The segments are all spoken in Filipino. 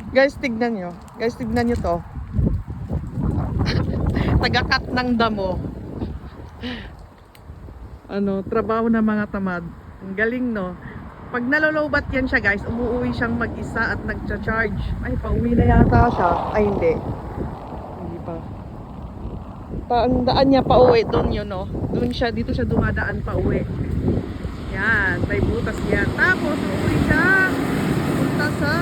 Guys, tignan nyo. Guys, tignan nyo to. Tagakat ng damo. Ano, trabaho ng mga tamad. Ang galing, no? Pag nalolobat yan siya, guys, umuwi siyang mag-isa at nagcha-charge. Ay, pauwi na yata siya. Ay, hindi. Hindi pa. Ang daan niya pauwi, doon yun, no? Doon siya, dito siya dumadaan pauwi. Yan, may butas yan. Tapos, uuwi siya. Punta sa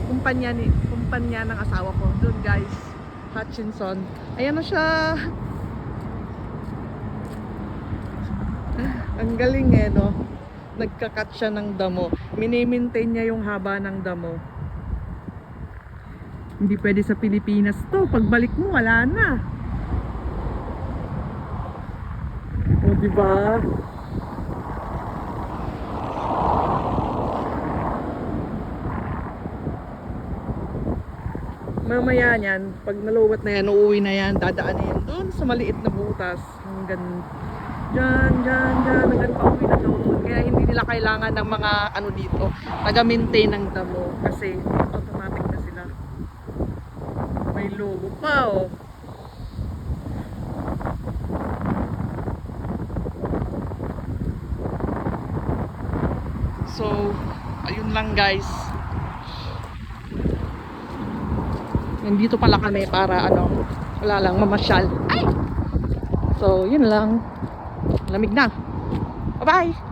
kumpanya ng asawa ko. Doon, guys. Hutchinson. Ayan na siya. Ang galing eh, no? Nagkakat siya ng damo. Mini-maintain niya yung haba ng damo. Hindi pwede sa Pilipinas to. Pagbalik mo, wala na. O, diba? Mamaya niyan, pag naluwat na yan, uuwi na yan, dadaan na yan doon sa maliit na butas. Hanggang dyan, hanggang pauwi na doon. Kaya hindi nila kailangan ng mga ano dito, taga-maintain ng damo. Kasi automatic na sila. May logo pa, oh. So, ayun lang guys. Nandito pala kami para ano, wala lang, mamasyal. Ay! So, yun lang. Lamig na. Bye-bye!